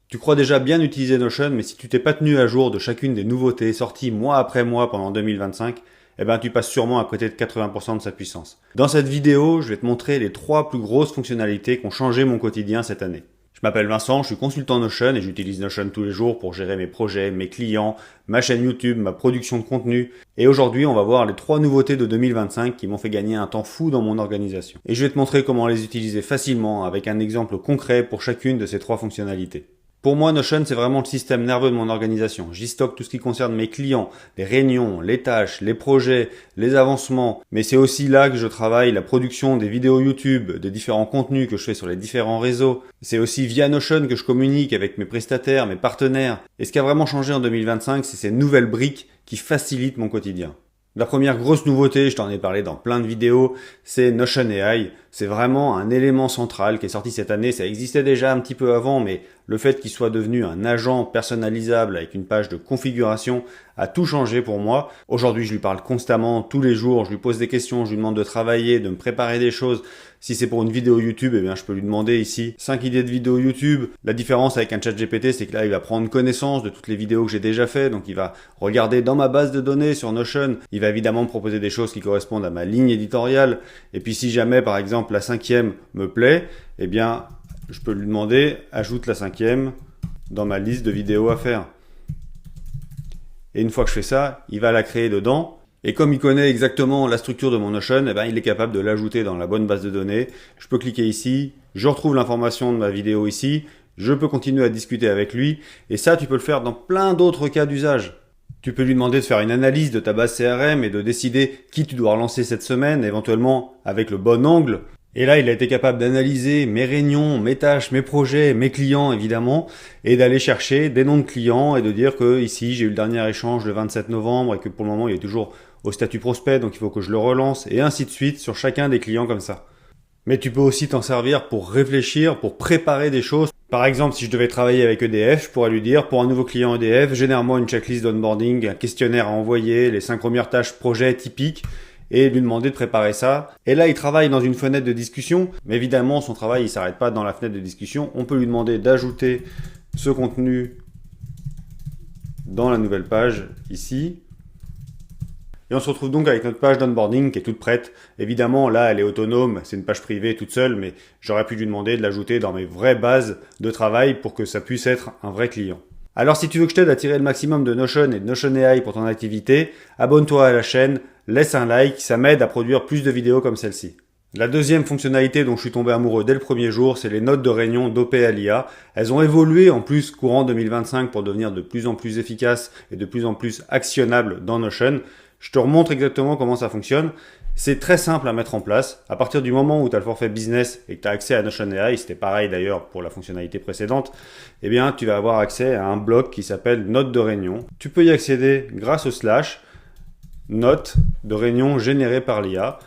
Tu crois déjà bien utiliser Notion, mais si tu t'es pas tenu à jour de chacune des nouveautés sorties mois après mois pendant 2025, eh ben tu passes sûrement à côté de 80% de sa puissance. Dans cette vidéo, je vais te montrer les 3 plus grosses fonctionnalités qui ont changé mon quotidien cette année. Je m'appelle Vincent, je suis consultant Notion et j'utilise Notion tous les jours pour gérer mes projets, mes clients, ma chaîne YouTube, ma production de contenu. Et aujourd'hui, on va voir les 3 nouveautés de 2025 qui m'ont fait gagner un temps fou dans mon organisation. Et je vais te montrer comment les utiliser facilement avec un exemple concret pour chacune de ces 3 fonctionnalités. Pour moi, Notion, c'est vraiment le système nerveux de mon organisation. J'y stocke tout ce qui concerne mes clients, les réunions, les tâches, les projets, les avancements. Mais c'est aussi là que je travaille la production des vidéos YouTube, des différents contenus que je fais sur les différents réseaux. C'est aussi via Notion que je communique avec mes prestataires, mes partenaires. Et ce qui a vraiment changé en 2025, c'est ces nouvelles briques qui facilitent mon quotidien. La première grosse nouveauté, je t'en ai parlé dans plein de vidéos, c'est Notion AI. C'est vraiment un élément central qui est sorti cette année. Ça existait déjà un petit peu avant, mais le fait qu'il soit devenu un agent personnalisable avec une page de configuration a tout changé pour moi. Aujourd'hui, je lui parle constamment, tous les jours, je lui pose des questions, je lui demande de travailler, de me préparer des choses. Si c'est pour une vidéo YouTube, eh bien, je peux lui demander ici 5 idées de vidéos YouTube. La différence avec un chat GPT, c'est que là, il va prendre connaissance de toutes les vidéos que j'ai déjà fait. Donc, il va regarder dans ma base de données sur Notion. Il va évidemment me proposer des choses qui correspondent à ma ligne éditoriale. Et puis, si jamais, par exemple, la 5e me plaît, eh bien, je peux lui demander, ajoute la 5e dans ma liste de vidéos à faire. Et une fois que je fais ça, il va la créer dedans. Et comme il connaît exactement la structure de mon Notion, eh ben, il est capable de l'ajouter dans la bonne base de données. Je peux cliquer ici, je retrouve l'information de ma vidéo ici, je peux continuer à discuter avec lui. Et ça, tu peux le faire dans plein d'autres cas d'usage. Tu peux lui demander de faire une analyse de ta base CRM et de décider qui tu dois relancer cette semaine, éventuellement avec le bon angle. Et là, il a été capable d'analyser mes réunions, mes tâches, mes projets, mes clients évidemment, et d'aller chercher des noms de clients et de dire que ici, j'ai eu le dernier échange le 27 novembre et que pour le moment, il est toujours au statut prospect, donc il faut que je le relance, et ainsi de suite sur chacun des clients comme ça. Mais tu peux aussi t'en servir pour réfléchir, pour préparer des choses. Par exemple, si je devais travailler avec EDF, je pourrais lui dire, pour un nouveau client EDF, génère-moi une checklist d'onboarding, un questionnaire à envoyer, les 5 premières tâches projet typiques, et lui demander de préparer ça. Et là, il travaille dans une fenêtre de discussion, mais évidemment, son travail, il s'arrête pas dans la fenêtre de discussion. On peut lui demander d'ajouter ce contenu dans la nouvelle page, ici. Et on se retrouve donc avec notre page d'onboarding qui est toute prête. Évidemment, là, elle est autonome, c'est une page privée toute seule, mais j'aurais pu lui demander de l'ajouter dans mes vraies bases de travail pour que ça puisse être un vrai client. Alors, si tu veux que je t'aide à tirer le maximum de Notion et de Notion AI pour ton activité, abonne-toi à la chaîne, laisse un like, ça m'aide à produire plus de vidéos comme celle-ci. La deuxième fonctionnalité dont je suis tombé amoureux dès le premier jour, c'est les notes de réunion d'OPLIA. Elles ont évolué en plus courant 2025 pour devenir de plus en plus efficaces et de plus en plus actionnables dans Notion. Je te remontre exactement comment ça fonctionne. C'est très simple à mettre en place. À partir du moment où tu as le forfait business et que tu as accès à Notion AI, c'était pareil d'ailleurs pour la fonctionnalité précédente, eh bien tu vas avoir accès à un bloc qui s'appelle notes de réunion. Tu peux y accéder grâce au slash notes de réunion générées par l'IA.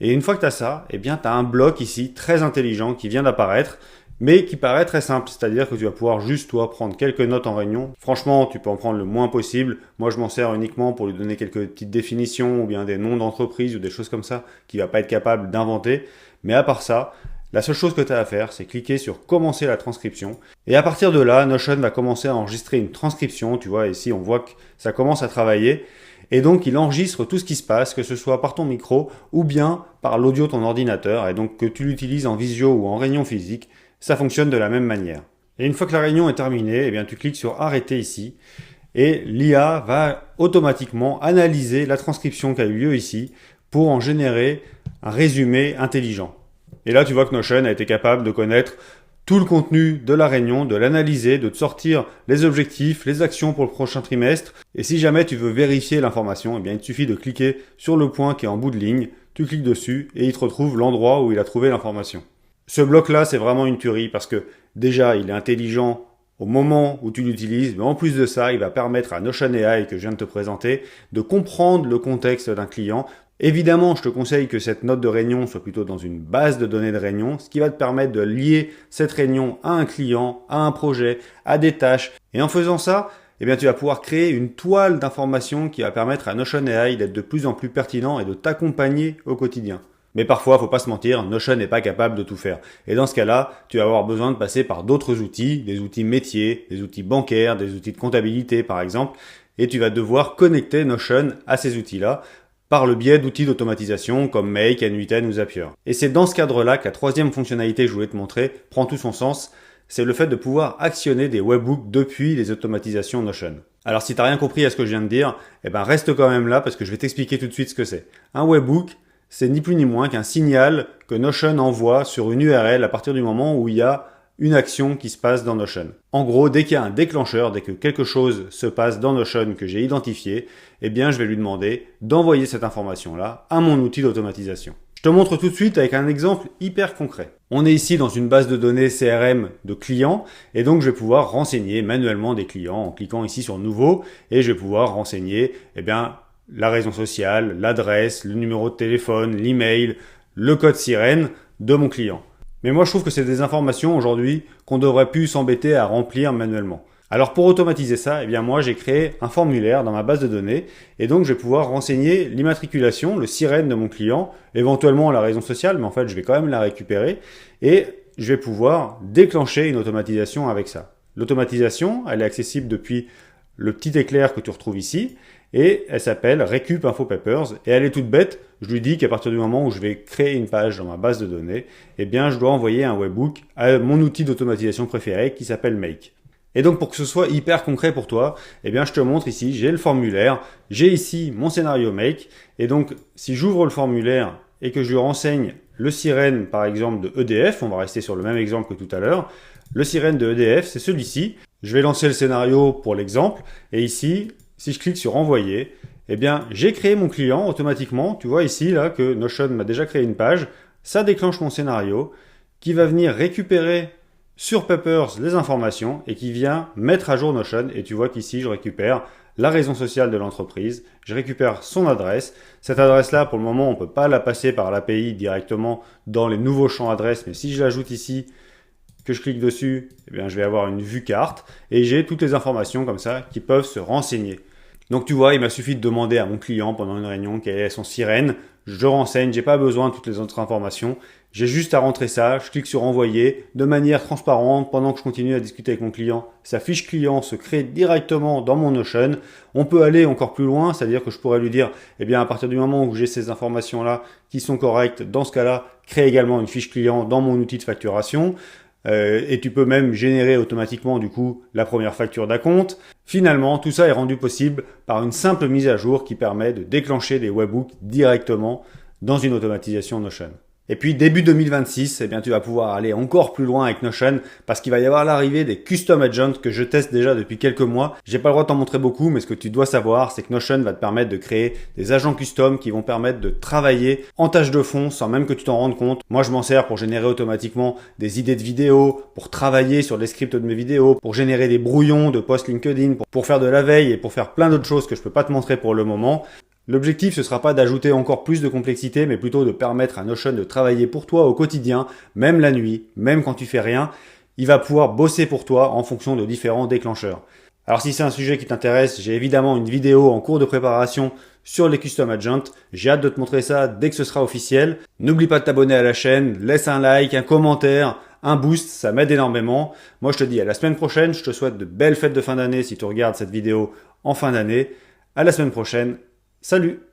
Et une fois que tu as ça, eh bien tu as un bloc ici très intelligent qui vient d'apparaître, mais qui paraît très simple, c'est-à-dire que tu vas pouvoir juste, toi, prendre quelques notes en réunion. Franchement, tu peux en prendre le moins possible. Moi, je m'en sers uniquement pour lui donner quelques petites définitions ou bien des noms d'entreprise ou des choses comme ça qu'il va pas être capable d'inventer. Mais à part ça, la seule chose que tu as à faire, c'est cliquer sur commencer la transcription. Et à partir de là, Notion va commencer à enregistrer une transcription. Tu vois, ici, on voit que ça commence à travailler. Et donc, il enregistre tout ce qui se passe, que ce soit par ton micro ou bien par l'audio de ton ordinateur. Et donc, que tu l'utilises en visio ou en réunion physique, ça fonctionne de la même manière. Et une fois que la réunion est terminée, eh bien, tu cliques sur arrêter ici et l'IA va automatiquement analyser la transcription qui a eu lieu ici pour en générer un résumé intelligent. Et là, tu vois que Notion a été capable de connaître tout le contenu de la réunion, de l'analyser, de te sortir les objectifs, les actions pour le prochain trimestre. Et si jamais tu veux vérifier l'information, eh bien, il te suffit de cliquer sur le point qui est en bout de ligne, tu cliques dessus et il te retrouve l'endroit où il a trouvé l'information. Ce bloc-là, c'est vraiment une tuerie parce que déjà, il est intelligent au moment où tu l'utilises, mais en plus de ça, il va permettre à Notion AI que je viens de te présenter de comprendre le contexte d'un client. Évidemment, je te conseille que cette note de réunion soit plutôt dans une base de données de réunion, ce qui va te permettre de lier cette réunion à un client, à un projet, à des tâches. Et en faisant ça, eh bien, tu vas pouvoir créer une toile d'informations qui va permettre à Notion AI d'être de plus en plus pertinent et de t'accompagner au quotidien. Mais parfois, faut pas se mentir, Notion n'est pas capable de tout faire. Et dans ce cas-là, tu vas avoir besoin de passer par d'autres outils, des outils métiers, des outils bancaires, des outils de comptabilité par exemple, et tu vas devoir connecter Notion à ces outils-là par le biais d'outils d'automatisation comme Make, N8N ou Zapier. Et c'est dans ce cadre-là que la troisième fonctionnalité que je voulais te montrer prend tout son sens, c'est le fait de pouvoir actionner des webhooks depuis les automatisations Notion. Alors si tu n'as rien compris à ce que je viens de dire, reste quand même là parce que je vais t'expliquer tout de suite ce que c'est. Un webhook, c'est ni plus ni moins qu'un signal que Notion envoie sur une URL à partir du moment où il y a une action qui se passe dans Notion. En gros, dès qu'il y a un déclencheur, dès que quelque chose se passe dans Notion que j'ai identifié, je vais lui demander d'envoyer cette information-là à mon outil d'automatisation. Je te montre tout de suite avec un exemple hyper concret. On est ici dans une base de données CRM de clients et donc je vais pouvoir renseigner manuellement des clients en cliquant ici sur Nouveau et je vais pouvoir renseigner la raison sociale, l'adresse, le numéro de téléphone, l'email, le code sirène de mon client. Mais moi je trouve que c'est des informations aujourd'hui qu'on devrait plus s'embêter à remplir manuellement. Alors pour automatiser ça, moi j'ai créé un formulaire dans ma base de données et donc je vais pouvoir renseigner l'immatriculation, le sirène de mon client, éventuellement la raison sociale, mais en fait je vais quand même la récupérer et je vais pouvoir déclencher une automatisation avec ça. L'automatisation, elle est accessible depuis le petit éclair que tu retrouves ici et elle s'appelle Recup Info Papers et elle est toute bête. Je lui dis qu'à partir du moment où je vais créer une page dans ma base de données, je dois envoyer un webhook à mon outil d'automatisation préféré qui s'appelle Make. Et donc pour que ce soit hyper concret pour toi, je te montre ici, j'ai le formulaire, j'ai ici mon scénario Make et donc si j'ouvre le formulaire et que je lui renseigne le sirène par exemple de EDF, on va rester sur le même exemple que tout à l'heure, le sirène de EDF c'est celui-ci, je vais lancer le scénario pour l'exemple et ici, si je clique sur envoyer, j'ai créé mon client automatiquement, tu vois ici là que Notion m'a déjà créé une page, ça déclenche mon scénario qui va venir récupérer sur Papers les informations et qui vient mettre à jour Notion et tu vois qu'ici je récupère la raison sociale de l'entreprise, je récupère son adresse. Cette adresse-là, pour le moment, on ne peut pas la passer par l'API directement dans les nouveaux champs adresses, mais si je l'ajoute ici, que je clique dessus, je vais avoir une vue carte et j'ai toutes les informations comme ça qui peuvent se renseigner. Donc tu vois, il m'a suffi de demander à mon client pendant une réunion quelle est son sirène, je renseigne, j'ai pas besoin de toutes les autres informations, j'ai juste à rentrer ça, je clique sur envoyer de manière transparente pendant que je continue à discuter avec mon client. Sa fiche client se crée directement dans mon Notion. On peut aller encore plus loin, c'est-à-dire que je pourrais lui dire, à partir du moment où j'ai ces informations-là qui sont correctes, dans ce cas-là, crée également une fiche client dans mon outil de facturation. Et tu peux même générer automatiquement du coup la première facture d'acompte. Finalement, tout ça est rendu possible par une simple mise à jour qui permet de déclencher des webhooks directement dans une automatisation Notion. Et puis début 2026, tu vas pouvoir aller encore plus loin avec Notion parce qu'il va y avoir l'arrivée des Custom Agents que je teste déjà depuis quelques mois. J'ai pas le droit de t'en montrer beaucoup, mais ce que tu dois savoir, c'est que Notion va te permettre de créer des agents custom qui vont permettre de travailler en tâche de fond sans même que tu t'en rendes compte. Moi, je m'en sers pour générer automatiquement des idées de vidéos, pour travailler sur les scripts de mes vidéos, pour générer des brouillons de posts LinkedIn, pour faire de la veille et pour faire plein d'autres choses que je peux pas te montrer pour le moment. L'objectif, ce sera pas d'ajouter encore plus de complexité, mais plutôt de permettre à Notion de travailler pour toi au quotidien, même la nuit, même quand tu fais rien. Il va pouvoir bosser pour toi en fonction de différents déclencheurs. Alors si c'est un sujet qui t'intéresse, j'ai évidemment une vidéo en cours de préparation sur les Custom Agents. J'ai hâte de te montrer ça dès que ce sera officiel. N'oublie pas de t'abonner à la chaîne, laisse un like, un commentaire, un boost, ça m'aide énormément. Moi, je te dis à la semaine prochaine. Je te souhaite de belles fêtes de fin d'année si tu regardes cette vidéo en fin d'année. À la semaine prochaine. Salut!